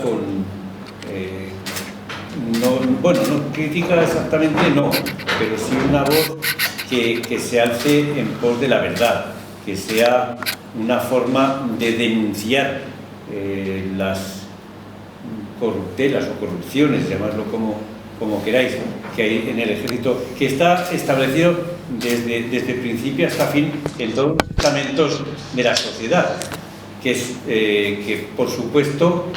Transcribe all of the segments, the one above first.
con no crítica exactamente, no, pero sí una voz que se alce en pos de la verdad, que sea una forma de denunciar las corruptelas o corrupciones, llamadlo como queráis, que hay en el ejército, que está establecido desde principio hasta fin en todos los estamentos de la sociedad, que por supuesto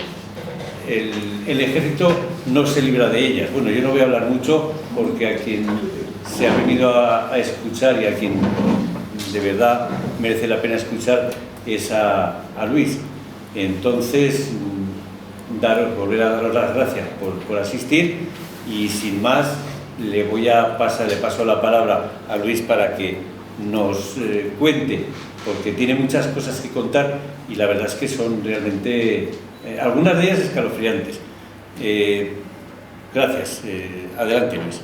el ejército no se libra de ellas. Bueno, yo no voy a hablar mucho porque a quien se ha venido a escuchar y a quien de verdad merece la pena escuchar es a Luis. Entonces, volver a daros las gracias por asistir, y sin más le paso la palabra a Luis para que nos cuente, porque tiene muchas cosas que contar y la verdad es que son realmente algunas de ellas escalofriantes. Gracias. Adelante, Luis.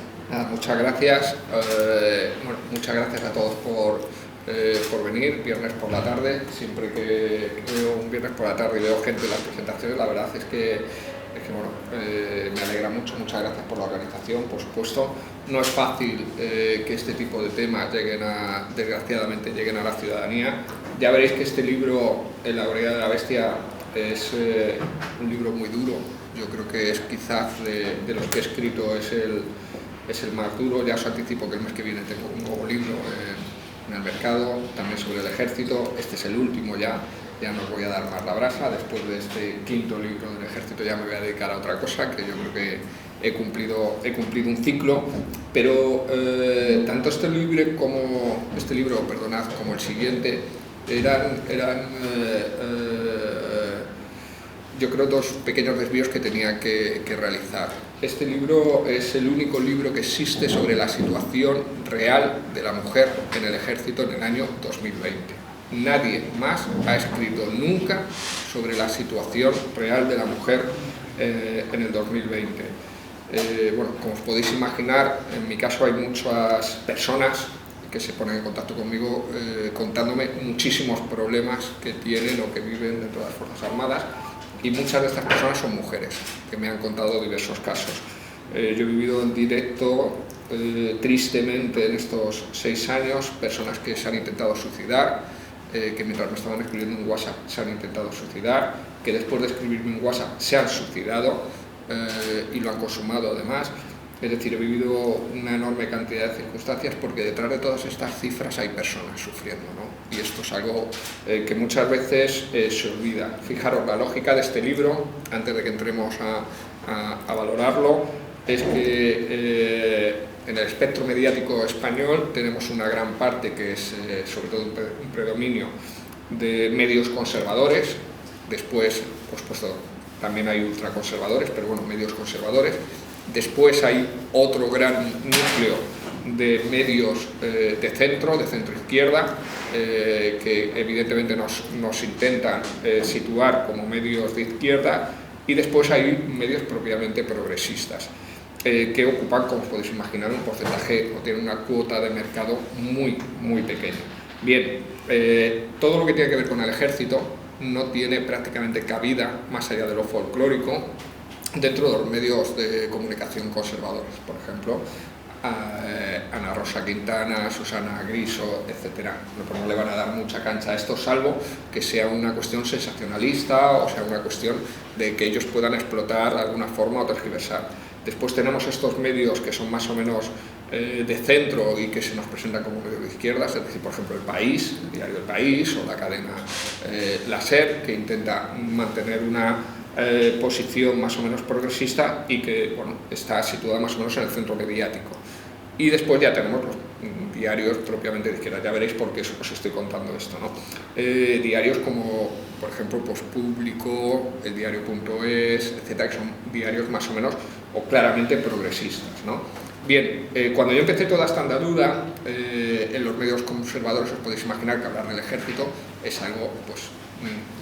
Muchas gracias. Muchas gracias a todos por venir. Viernes por la tarde. Siempre que veo un viernes por la tarde y veo gente en las presentaciones, la verdad es que me alegra mucho. Muchas gracias por la organización, por supuesto. No es fácil que este tipo de temas desgraciadamente lleguen a la ciudadanía. Ya veréis que este libro, En la guarida de la bestia, es un libro muy duro. Yo creo que es quizás de los que he escrito es el más duro. Ya os anticipo que el mes que viene tengo un nuevo libro en el mercado, también sobre el ejército. Este es el último ya no os voy a dar más la brasa. Después de este quinto libro del ejército ya me voy a dedicar a otra cosa, que yo creo que he cumplido un ciclo. Pero tanto este libro como el siguiente eran yo creo dos pequeños desvíos que tenía que realizar. Este libro es el único libro que existe sobre la situación real de la mujer en el ejército en el año 2020. Nadie más ha escrito nunca sobre la situación real de la mujer en el 2020. Como os podéis imaginar, en mi caso hay muchas personas que se ponen en contacto conmigo contándome muchísimos problemas que tienen o que viven dentro de las Fuerzas Armadas. Y muchas de estas personas son mujeres que me han contado diversos casos. Yo he vivido en directo, tristemente, en estos 6 años, personas que se han intentado suicidar, que mientras me estaban escribiendo en WhatsApp se han intentado suicidar, que después de escribirme en WhatsApp se han suicidado y lo han consumado además. Es decir, he vivido una enorme cantidad de circunstancias, porque detrás de todas estas cifras hay personas sufriendo, ¿no? Y esto es algo que muchas veces se olvida. Fijaros, la lógica de este libro, antes de que entremos a valorarlo, es que en el espectro mediático español tenemos una gran parte que es sobre todo un predominio de medios conservadores. Después, por supuesto, también hay ultraconservadores, pero bueno, medios conservadores. Después hay otro gran núcleo de medios de centro izquierda, que evidentemente nos intentan situar como medios de izquierda, y después hay medios propiamente progresistas, que ocupan, como os podéis imaginar, un porcentaje o tienen una cuota de mercado muy, muy pequeña. Bien, todo lo que tiene que ver con el ejército no tiene prácticamente cabida, más allá de lo folclórico, dentro de los medios de comunicación conservadores. Por ejemplo, Ana Rosa Quintana, Susana Griso, etc. No le van a dar mucha cancha a esto, salvo que sea una cuestión sensacionalista o sea una cuestión de que ellos puedan explotar de alguna forma o tergiversar. Después tenemos estos medios que son más o menos de centro y que se nos presentan como medios de izquierdas, es decir, por ejemplo, El País, el diario El País, o la cadena La SER, que intenta mantener una posición más o menos progresista y que está situada más o menos en el centro mediático. Y después ya tenemos los diarios propiamente de izquierda. Ya veréis por qué os estoy contando esto, ¿no? Diarios como, por ejemplo, Público, el diario.es, etcétera, que son diarios más o menos o claramente progresistas, ¿no? Bien, cuando yo empecé toda esta andadura en los medios conservadores, os podéis imaginar que hablar del ejército es algo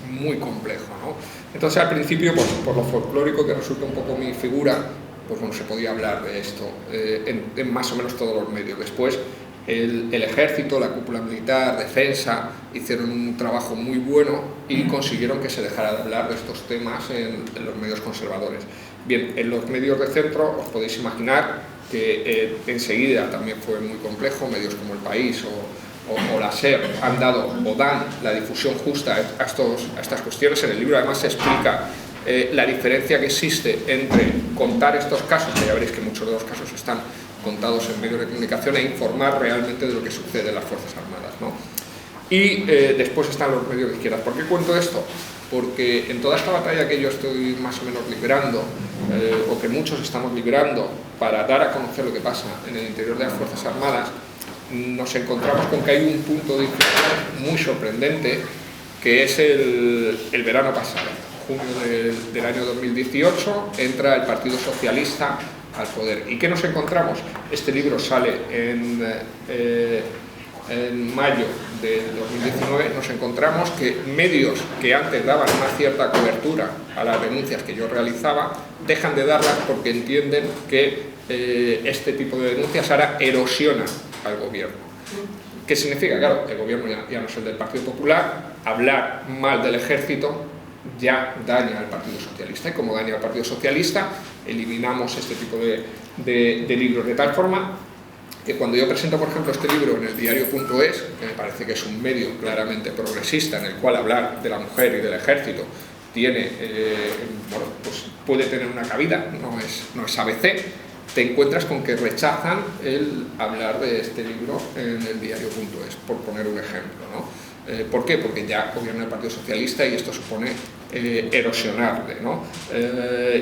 muy complejo, ¿no? Entonces, al principio, por lo folclórico que resulta un poco mi figura, se podía hablar de esto en más o menos todos los medios. Después El ejército, la cúpula militar, defensa, hicieron un trabajo muy bueno y consiguieron que se dejara de hablar de estos temas en los medios conservadores. Bien, en los medios de centro os podéis imaginar que enseguida también fue muy complejo, medios como El País o la SER han dado o dan la difusión justa a estas cuestiones. En el libro además se explica la diferencia que existe entre contar estos casos, que ya veréis que muchos de los casos están contados en medios de comunicación, e informar realmente de lo que sucede en las Fuerzas Armadas, ¿no? Y después están los medios de izquierda. ¿Por qué cuento esto? Porque en toda esta batalla que yo estoy más o menos librando, o que muchos estamos librando para dar a conocer lo que pasa en el interior de las Fuerzas Armadas, nos encontramos con que hay un punto de inflexión muy sorprendente, que es el verano pasado. Junio del año 2018 entra el Partido Socialista al poder. ¿Y qué nos encontramos? Este libro sale en mayo del 2019. Nos encontramos que medios que antes daban una cierta cobertura a las denuncias que yo realizaba dejan de darlas porque entienden que este tipo de denuncias ahora erosiona al gobierno. ¿Qué significa? Claro, el gobierno ya no es el del Partido Popular. Hablar mal del ejército ya daña al Partido Socialista, y como daña al Partido Socialista, eliminamos este tipo de libros, de tal forma que cuando yo presento, por ejemplo, este libro en el diario.es, que me parece que es un medio claramente progresista, en el cual hablar de la mujer y del ejército tiene, bueno, pues puede tener una cabida, no es ABC, te encuentras con que rechazan el hablar de este libro en el diario.es, por poner un ejemplo, ¿no? ¿Por qué? Porque ya gobierna el Partido Socialista y esto supone erosionarle, ¿no?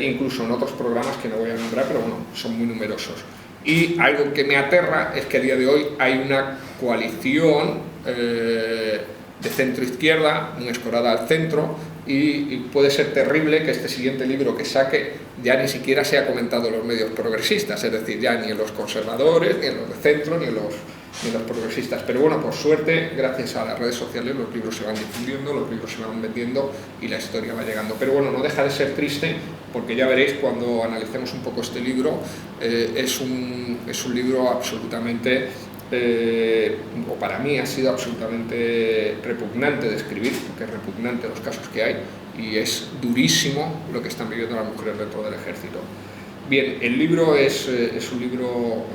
Incluso en otros programas que no voy a nombrar, pero bueno, son muy numerosos. Y algo que me aterra es que a día de hoy hay una coalición de centro-izquierda, muy escorada al centro, y puede ser terrible que este siguiente libro que saque ya ni siquiera sea comentado en los medios progresistas, es decir, ya ni en los conservadores, ni en los de centro, ni en los progresistas. Pero bueno, por suerte, gracias a las redes sociales, los libros se van difundiendo, los libros se van vendiendo y la historia va llegando. Pero bueno, no deja de ser triste, porque ya veréis cuando analicemos un poco este libro, es un libro absolutamente, o para mí ha sido absolutamente repugnante de escribir, porque es repugnante los casos que hay, y es durísimo lo que están viviendo las mujeres dentro del ejército. Bien, el libro es un libro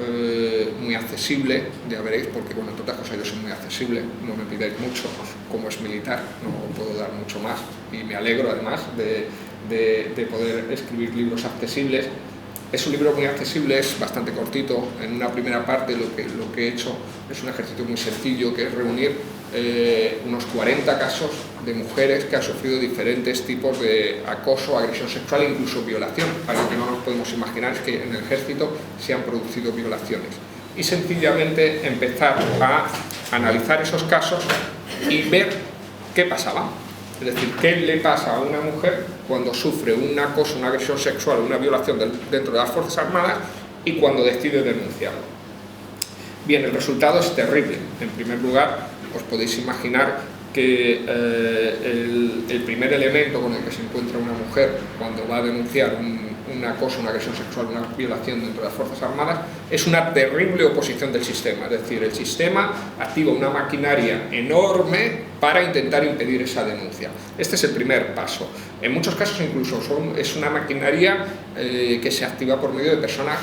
muy accesible, ya veréis, porque bueno, entre otras cosas yo soy muy accesible, no me pidáis mucho, como es militar, no puedo dar mucho más, y me alegro además de poder escribir libros accesibles. Es un libro muy accesible, es bastante cortito. En una primera parte lo que he hecho es un ejercicio muy sencillo, que es reunir unos 40 casos de mujeres que han sufrido diferentes tipos de acoso, agresión sexual e incluso violación. Algo que no nos podemos imaginar es que en el ejército se han producido violaciones. Y sencillamente empezar a analizar esos casos y ver qué pasaba. Es decir, qué le pasa a una mujer cuando sufre un acoso, una agresión sexual, una violación dentro de las Fuerzas Armadas y cuando decide denunciarlo. Bien, el resultado es terrible. En primer lugar, os podéis imaginar que el primer elemento con el que se encuentra una mujer cuando va a denunciar un acoso, una agresión sexual, una violación dentro de las Fuerzas Armadas es una terrible oposición del sistema. Es decir, el sistema activa una maquinaria enorme para intentar impedir esa denuncia. Este es el primer paso. En muchos casos incluso es una maquinaria que se activa por medio de personas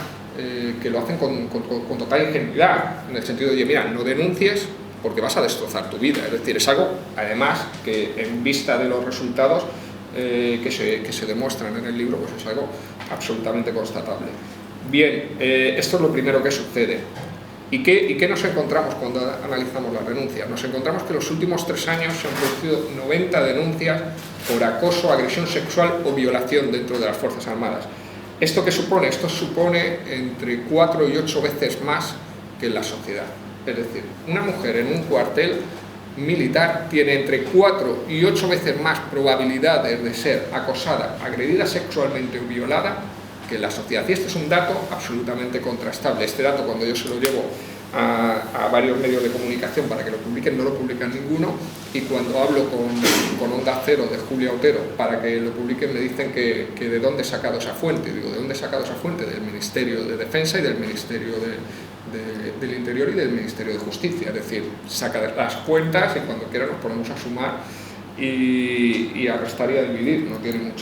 que lo hacen con total ingenuidad, en el sentido de, oye, mira, no denuncies porque vas a destrozar tu vida. Es decir, es algo, además, que en vista de los resultados que se demuestran en el libro, pues es algo absolutamente constatable. Bien, esto es lo primero que sucede. ¿Y qué nos encontramos cuando analizamos las denuncias? Nos encontramos que en los últimos 3 años se han producido 90 denuncias por acoso, agresión sexual o violación dentro de las Fuerzas Armadas. ¿Esto qué supone? Esto supone entre 4 y 8 veces más que en la sociedad. Es decir, una mujer en un cuartel militar tiene entre 4 y 8 veces más probabilidades de ser acosada, agredida sexualmente o violada que en la sociedad. Y este es un dato absolutamente contrastable. Este dato, cuando yo se lo llevo a varios medios de comunicación para que lo publiquen, no lo publican ninguno, y cuando hablo con Onda Cero de Julia Otero para que lo publiquen, me dicen que de dónde he sacado esa fuente. Digo, ¿de dónde he sacado esa fuente? Del Ministerio de Defensa y del Ministerio del Interior y del Ministerio de Justicia, es decir, saca las cuentas y cuando quiera nos ponemos a sumar y a restar y a dividir, no tiene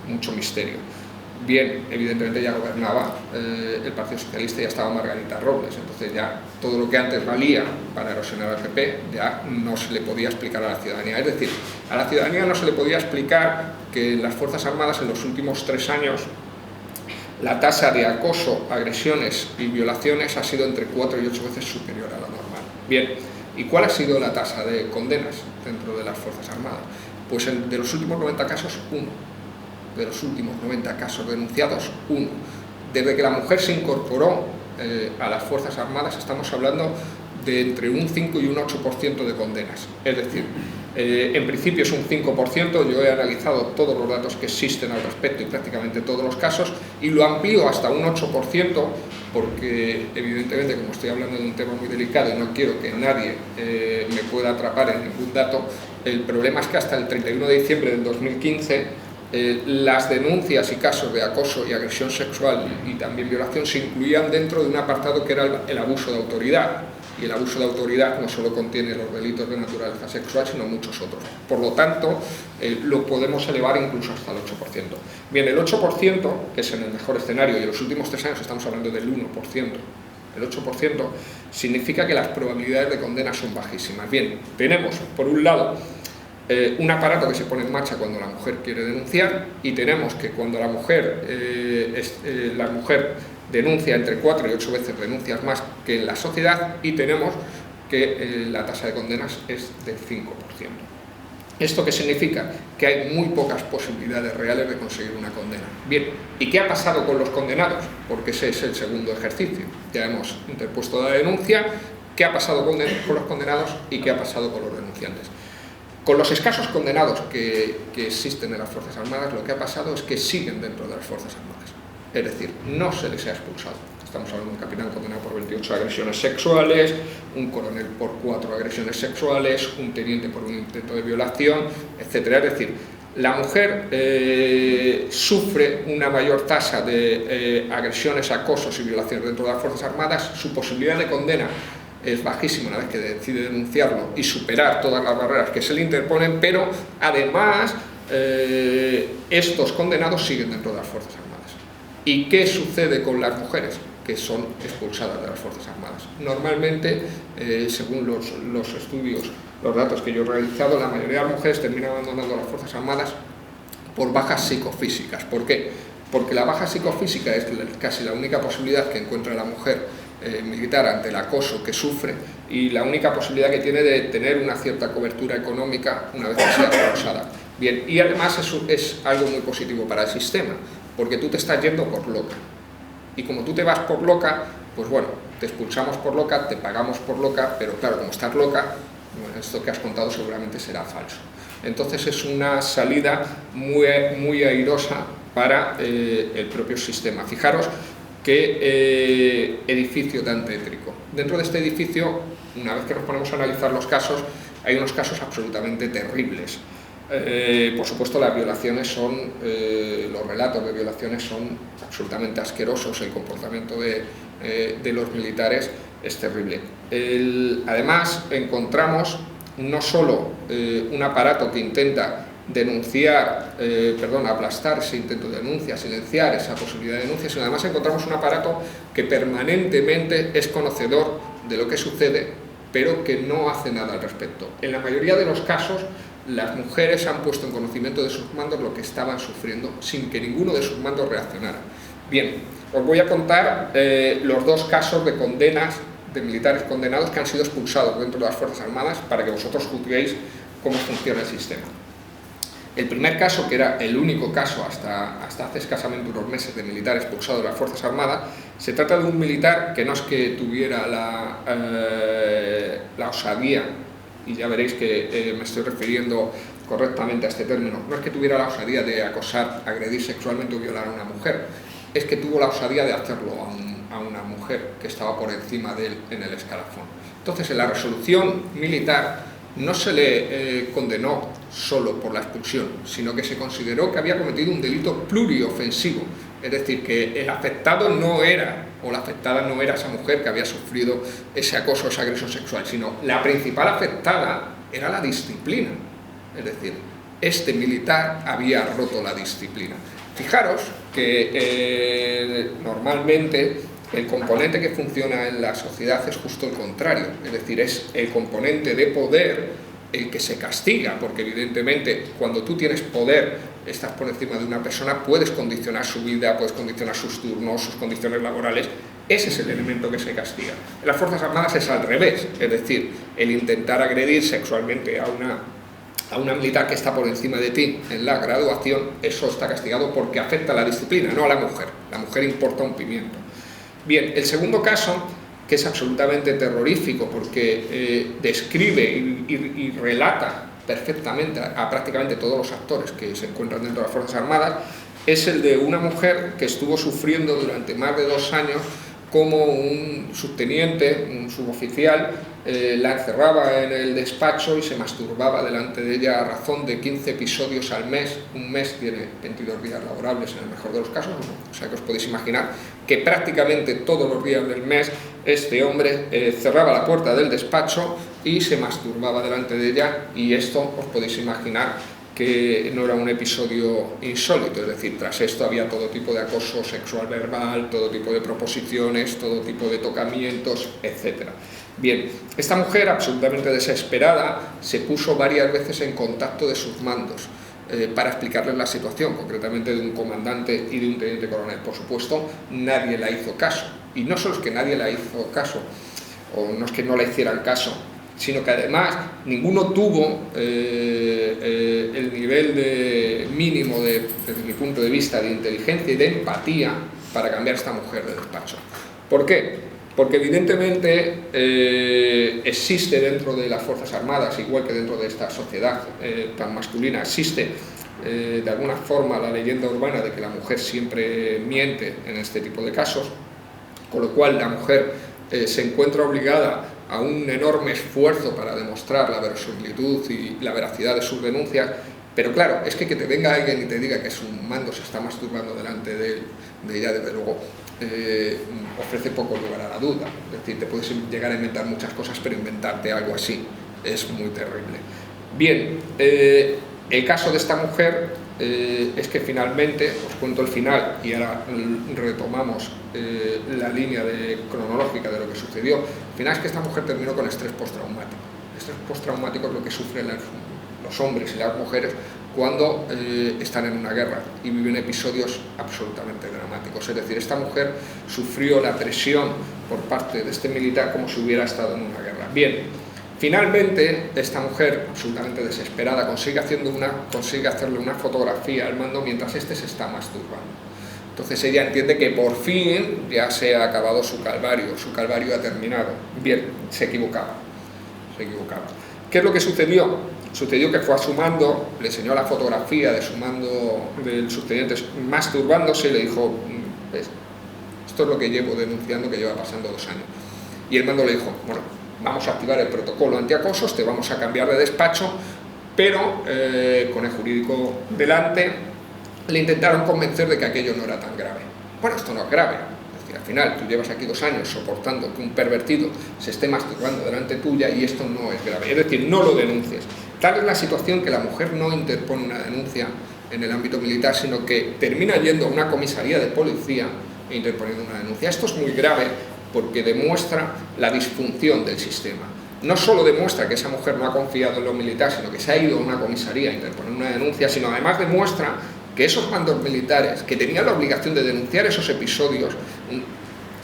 mucho misterio. Bien, evidentemente ya gobernaba el Partido Socialista, ya estaba Margarita Robles, entonces ya todo lo que antes valía para erosionar al PP ya no se le podía explicar a la ciudadanía. Es decir, a la ciudadanía no se le podía explicar que en las Fuerzas Armadas en los últimos 3 años la tasa de acoso, agresiones y violaciones ha sido entre 4 y 8 veces superior a la normal. Bien, ¿y cuál ha sido la tasa de condenas dentro de las Fuerzas Armadas? Pues de los últimos 90 casos, 1. De los últimos 90 casos denunciados, 1. Desde que la mujer se incorporó a las Fuerzas Armadas estamos hablando de entre un 5 y un 8% de condenas. Es decir, en principio es un 5%, yo he analizado todos los datos que existen al respecto y prácticamente todos los casos, y lo amplío hasta un 8% porque evidentemente como estoy hablando de un tema muy delicado y no quiero que nadie me pueda atrapar en ningún dato, el problema es que hasta el 31 de diciembre del 2015 las denuncias y casos de acoso y agresión sexual y también violación se incluían dentro de un apartado que era el abuso de autoridad. Y el abuso de autoridad no solo contiene los delitos de naturaleza sexual, sino muchos otros. Por lo tanto, lo podemos elevar incluso hasta el 8%. Bien, el 8%, que es en el mejor escenario, y en los últimos 3 años estamos hablando del 1%, el 8% significa que las probabilidades de condena son bajísimas. Bien, tenemos, por un lado, un aparato que se pone en marcha cuando la mujer quiere denunciar, y tenemos que cuando la mujer denuncia entre 4 y 8 veces denuncias más que en la sociedad, y tenemos que la tasa de condenas es del 5%. ¿Esto qué significa? Que hay muy pocas posibilidades reales de conseguir una condena. Bien, ¿y qué ha pasado con los condenados? Porque ese es el segundo ejercicio. Ya hemos interpuesto la denuncia, ¿qué ha pasado con los condenados y qué ha pasado con los denunciantes? Con los escasos condenados que existen en las Fuerzas Armadas, lo que ha pasado es que siguen dentro de las Fuerzas Armadas. Es decir, no se les ha expulsado. Estamos hablando de un capitán condenado por 28 agresiones sexuales, un coronel por 4 agresiones sexuales, un teniente por un intento de violación, etc. Es decir, la mujer sufre una mayor tasa de agresiones, acosos y violaciones dentro de las Fuerzas Armadas. Su posibilidad de condena es bajísima una vez que decide denunciarlo y superar todas las barreras que se le interponen, pero además estos condenados siguen dentro de las Fuerzas Armadas. ¿Y qué sucede con las mujeres que son expulsadas de las Fuerzas Armadas? Normalmente, según los estudios, los datos que yo he realizado, la mayoría de las mujeres terminan abandonando las Fuerzas Armadas por bajas psicofísicas. ¿Por qué? Porque la baja psicofísica es casi la única posibilidad que encuentra la mujer militar ante el acoso que sufre y la única posibilidad que tiene de tener una cierta cobertura económica una vez que sea expulsada. Bien, y además eso es algo muy positivo para el sistema, porque tú te estás yendo por loca. Y como tú te vas por loca, pues bueno, te expulsamos por loca, te pagamos por loca, pero claro, como estás loca, bueno, esto que has contado seguramente será falso. Entonces es una salida muy airosa para el propio sistema. Fijaros qué edificio tan tétrico. Dentro de este edificio, una vez que nos ponemos a analizar los casos, hay unos casos absolutamente terribles. Por supuesto, las violaciones son, los relatos de violaciones son absolutamente asquerosos, el comportamiento de los militares es terrible. Además, encontramos no solo un aparato que intenta aplastar ese intento de denuncia, silenciar esa posibilidad de denuncia, sino además encontramos un aparato que permanentemente es conocedor de lo que sucede, pero que no hace nada al respecto. En la mayoría de los casos, las mujeres han puesto en conocimiento de sus mandos lo que estaban sufriendo sin que ninguno de sus mandos reaccionara. Bien, os voy a contar los 2 casos de condenas de militares condenados que han sido expulsados dentro de las Fuerzas Armadas para que vosotros juzguéis cómo funciona el sistema. El primer caso, que era el único caso hasta hace escasamente unos meses de militar expulsado de las Fuerzas Armadas, se trata de un militar que no es que tuviera la osadía, y ya veréis que me estoy refiriendo correctamente a este término, no es que tuviera la osadía de acosar, agredir sexualmente o violar a una mujer, es que tuvo la osadía de hacerlo a una mujer que estaba por encima de él en el escalafón. Entonces, en la resolución militar no se le condenó solo por la expulsión, sino que se consideró que había cometido un delito pluriofensivo, es decir, que el afectado no era o la afectada no era esa mujer que había sufrido ese acoso, esa agresión sexual, sino la principal afectada era la disciplina. Es decir, este militar había roto la disciplina. Fijaros que normalmente el componente que funciona en la sociedad es justo el contrario, es decir, es el componente de poder el que se castiga, porque evidentemente cuando tú tienes poder, estás por encima de una persona, puedes condicionar su vida, puedes condicionar sus turnos, sus condiciones laborales. Ese es el elemento que se castiga. En las Fuerzas Armadas es al revés, es decir, el intentar agredir sexualmente a una militar que está por encima de ti en la graduación, eso está castigado porque afecta a la disciplina, no a la mujer. La mujer importa un pimiento. Bien, el segundo caso, que es absolutamente terrorífico porque describe y relata perfectamente a prácticamente todos los actores que se encuentran dentro de las Fuerzas Armadas, es el de una mujer que estuvo sufriendo durante más de 2 años como un subteniente, un suboficial, la encerraba en el despacho y se masturbaba delante de ella a razón de 15 episodios al mes. Un mes tiene 22 días laborables en el mejor de los casos, o sea que os podéis imaginar que prácticamente todos los días del mes este hombre cerraba la puerta del despacho y se masturbaba delante de ella, y esto os podéis imaginar que no era un episodio insólito, es decir, tras esto había todo tipo de acoso sexual verbal, todo tipo de proposiciones, todo tipo de tocamientos, etc. Bien, esta mujer, absolutamente desesperada, se puso varias veces en contacto de sus mandos para explicarles la situación, concretamente de un comandante y de un teniente coronel. Por supuesto, nadie la hizo caso, y no solo es que nadie la hizo caso, o no es que no la hicieran caso, sino que además ninguno tuvo el nivel mínimo, desde mi punto de vista, de inteligencia y de empatía para cambiar a esta mujer de despacho. ¿Por qué? Porque evidentemente existe dentro de las Fuerzas Armadas, igual que dentro de esta sociedad tan masculina, existe de alguna forma la leyenda urbana de que la mujer siempre miente en este tipo de casos, con lo cual la mujer se encuentra obligada a un enorme esfuerzo para demostrar la verosimilitud y la veracidad de sus denuncias, pero claro, es que te venga alguien y te diga que su mando se está masturbando delante de ella, desde luego, ofrece poco lugar a la duda. Es decir, te puedes llegar a inventar muchas cosas, pero inventarte algo así es muy terrible. Bien, el caso de esta mujer es que finalmente, os cuento el final y ahora retomamos la línea cronológica de lo que sucedió. Al final es que esta mujer terminó con estrés postraumático. Estrés postraumático es lo que sufren los hombres y las mujeres cuando están en una guerra y viven episodios absolutamente dramáticos. Es decir, esta mujer sufrió la presión por parte de este militar como si hubiera estado en una guerra. Bien, finalmente esta mujer, absolutamente desesperada, consigue hacerle una fotografía al mando mientras este se está masturbando. Entonces ella entiende que por fin ya se ha acabado su calvario ha terminado. Bien, se equivocaba. ¿Qué es lo que sucedió? Sucedió que fue a su mando, le enseñó la fotografía de su mando, del subteniente masturbándose, y le dijo: ¿ves? Esto es lo que llevo denunciando, que lleva pasando 2 años. Y el mando le dijo: bueno, vamos a activar el protocolo antiacosos, te vamos a cambiar de despacho, pero con el jurídico delante le intentaron convencer de que aquello no era tan grave. Bueno, esto no es grave. Es decir, al final tú llevas aquí 2 años soportando que un pervertido se esté masturbando delante tuya y esto no es grave. Es decir, no lo denuncies. Tal es la situación que la mujer no interpone una denuncia en el ámbito militar, sino que termina yendo a una comisaría de policía e interponiendo una denuncia. Esto es muy grave porque demuestra la disfunción del sistema. No solo demuestra que esa mujer no ha confiado en lo militar, sino que se ha ido a una comisaría a interponer una denuncia, sino además demuestra que esos mandos militares, que tenían la obligación de denunciar esos episodios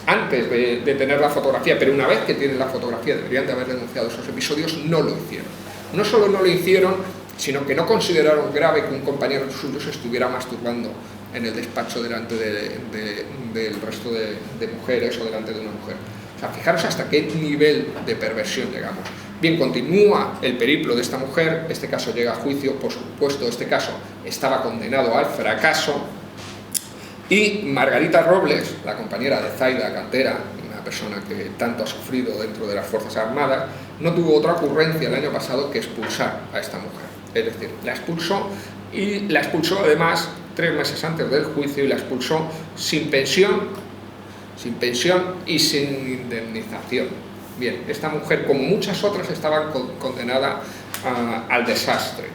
antes de tener la fotografía, pero una vez que tienen la fotografía deberían de haber denunciado esos episodios, no lo hicieron. No solo no lo hicieron, sino que no consideraron grave que un compañero suyo se estuviera masturbando en el despacho delante del resto de mujeres o delante de una mujer. O sea, fijaros hasta qué nivel de perversión llegamos. Bien, continúa el periplo de esta mujer, este caso llega a juicio, por supuesto, este caso estaba condenado al fracaso, y Margarita Robles, la compañera de Zaida Cantera, una persona que tanto ha sufrido dentro de las Fuerzas Armadas, no tuvo otra ocurrencia el año pasado que expulsar a esta mujer. Es decir, la expulsó, y la expulsó además 3 meses antes del juicio, y la expulsó sin pensión, sin pensión y sin indemnización. Bien, esta mujer, como muchas otras, estaba condenada al desastre.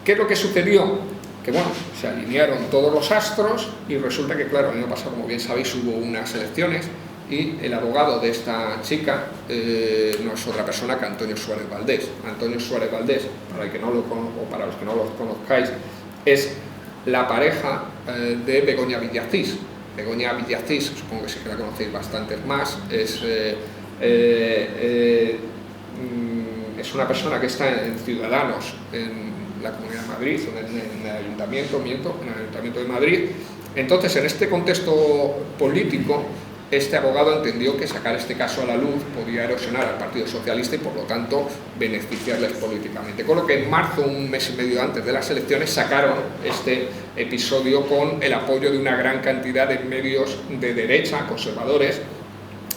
¿Qué es lo que sucedió? Que bueno, se alinearon todos los astros y resulta que, claro, el año pasado, como bien sabéis, hubo unas elecciones y el abogado de esta chica no es otra persona que Antonio Suárez Valdés. Antonio Suárez Valdés, para los que no lo conozcáis, es la pareja de Begoña Villacís. Begoña Villacís, supongo que sí que la conocéis bastantes más, es una persona que está en Ciudadanos, en la Comunidad de Madrid, en el Ayuntamiento de Madrid. Entonces, en este contexto político, este abogado entendió que sacar este caso a la luz podía erosionar al Partido Socialista y, por lo tanto, beneficiarles políticamente. Con lo que en marzo, un mes y medio antes de las elecciones, sacaron este episodio con el apoyo de una gran cantidad de medios de derecha, conservadores,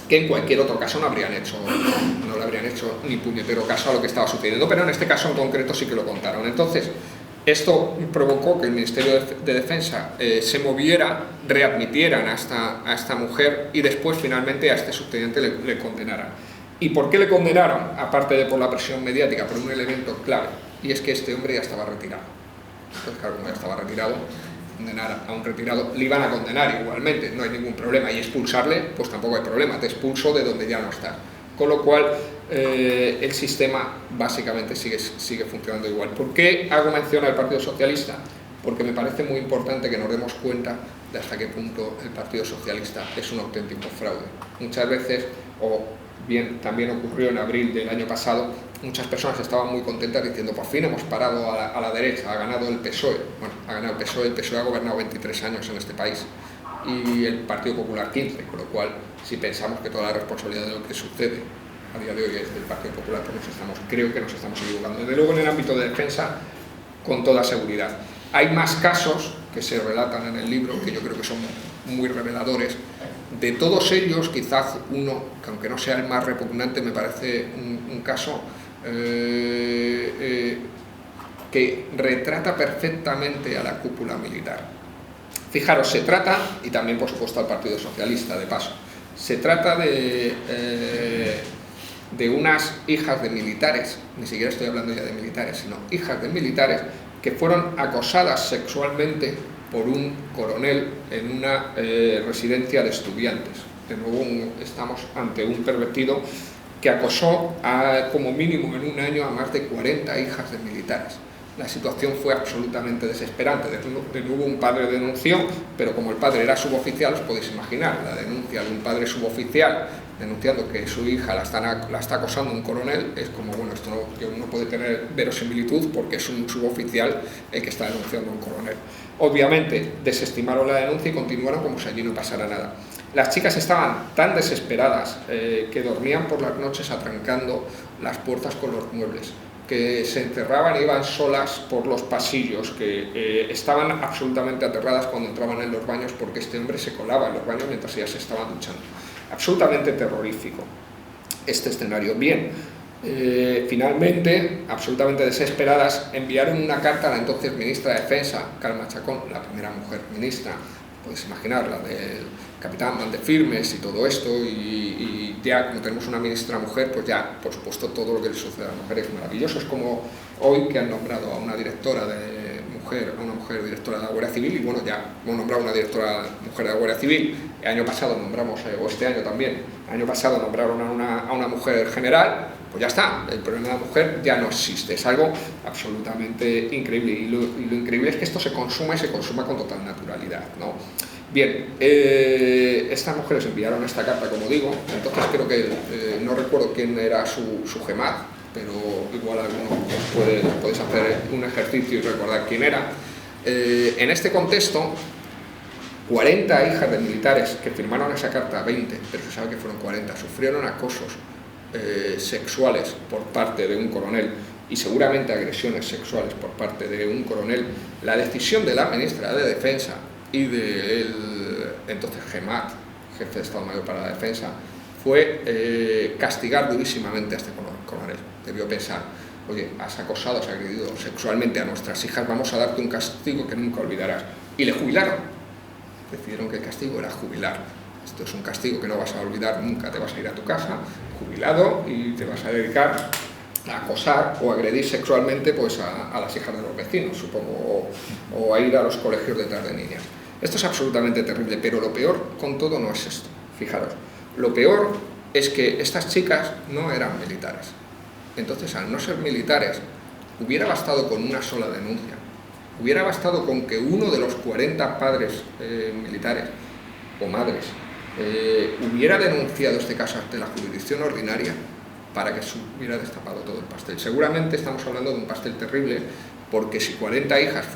que en cualquier otro caso no le habrían hecho ni puñetero caso a lo que estaba sucediendo, pero en este caso en concreto sí que lo contaron. Entonces, esto provocó que el Ministerio de Defensa se moviera, readmitieran a esta mujer y después finalmente a este subteniente le condenaran. ¿Y por qué le condenaron? Aparte de por la presión mediática, por un elemento clave, y es que este hombre ya estaba retirado. Entonces, claro, como ya estaba retirado, condenar a un retirado, le iban a condenar igualmente, no hay ningún problema, y expulsarle, pues tampoco hay problema, te expulso de donde ya no estás. Con lo cual, el sistema básicamente sigue funcionando igual. ¿Por qué hago mención al Partido Socialista? Porque me parece muy importante que nos demos cuenta de hasta qué punto el Partido Socialista es un auténtico fraude. Muchas veces, o bien también ocurrió en abril del año pasado, muchas personas estaban muy contentas diciendo por fin hemos parado a la derecha, ha ganado el PSOE. Bueno, ha ganado el PSOE ha gobernado 23 años en este país y el Partido Popular 15, con lo cual si pensamos que toda la responsabilidad de lo que sucede a día de hoy es del Partido Popular, pues creo que nos estamos equivocando. Desde luego en el ámbito de defensa, con toda seguridad. Hay más casos que se relatan en el libro que yo creo que son muy reveladores. De todos ellos, quizás uno, que aunque no sea el más repugnante, me parece un caso que retrata perfectamente a la cúpula militar. Fijaros, se trata, y también por supuesto al Partido Socialista, de paso, se trata de unas hijas de militares, ni siquiera estoy hablando ya de militares, sino hijas de militares, que fueron acosadas sexualmente por un coronel en una residencia de estudiantes. De nuevo estamos ante un pervertido que acosó como mínimo en un año a más de 40 hijas de militares. La situación fue absolutamente desesperante. De nuevo un padre denunció, pero como el padre era suboficial, os podéis imaginar, la denuncia de un padre suboficial denunciando que su hija la está acosando un coronel, es como, bueno, esto no puede tener verosimilitud porque es un suboficial el que está denunciando a un coronel. Obviamente desestimaron la denuncia y continuaron como si allí no pasara nada. Las chicas estaban tan desesperadas que dormían por las noches atrancando las puertas con los muebles, que se encerraban e iban solas por los pasillos, que estaban absolutamente aterradas cuando entraban en los baños porque este hombre se colaba en los baños mientras ellas se estaban duchando. Absolutamente terrorífico este escenario. Bien, finalmente, absolutamente desesperadas, enviaron una carta a la entonces ministra de Defensa, Carme Chacón, la primera mujer ministra, podéis imaginar, la del capitán Mandefirmes y todo esto, y ya como tenemos una ministra mujer, pues ya, por supuesto, todo lo que le sucede a la mujer es maravilloso. Es como hoy que han nombrado a una directora a una mujer directora de la Guardia Civil, y bueno, ya hemos nombrado una directora mujer de la Guardia Civil, el año pasado nombramos, o este año también, el año pasado nombraron a una mujer general, pues ya está, el problema de la mujer ya no existe, es algo absolutamente increíble, y lo increíble es que esto se consuma con total naturalidad, ¿no? Bien, estas mujeres enviaron esta carta, como digo, entonces creo que, no recuerdo quién era su gemad, pero igual alguno podéis hacer un ejercicio y recordar quién era. En este contexto, 40 hijas de militares que firmaron esa carta, 20, pero se sabe que fueron 40, sufrieron acosos sexuales por parte de un coronel y seguramente agresiones sexuales por parte de un coronel. La decisión de la ministra de Defensa y del entonces GEMAT, jefe de Estado Mayor para la Defensa, fue castigar durísimamente a este coronel. Debió pensar, oye, has acosado, has agredido sexualmente a nuestras hijas, vamos a darte un castigo que nunca olvidarás. Y le jubilaron. Decidieron que el castigo era jubilar. Esto es un castigo que no vas a olvidar nunca, te vas a ir a tu casa, jubilado, y te vas a dedicar a acosar o agredir sexualmente pues, a las hijas de los vecinos, supongo, o a ir a los colegios detrás de niñas. Esto es absolutamente terrible, pero lo peor con todo no es esto. Fijaros, lo peor es que estas chicas no eran militares. Entonces, al no ser militares, hubiera bastado con una sola denuncia. Hubiera bastado con que uno de los 40 padres militares o madres hubiera denunciado este caso ante la jurisdicción ordinaria para que se hubiera destapado todo el pastel. Seguramente estamos hablando de un pastel terrible, porque si 40 hijas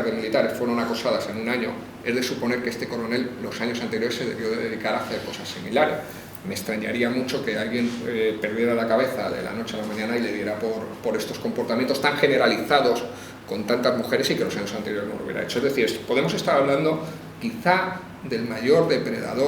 de militares fueron acosadas en un año, es de suponer que este coronel los años anteriores se debió de dedicar a hacer cosas similares. Me extrañaría mucho que alguien perdiera la cabeza de la noche a la mañana y le diera por estos comportamientos tan generalizados con tantas mujeres y que los años anteriores no lo hubiera hecho. Es decir, podemos estar hablando quizá del mayor depredador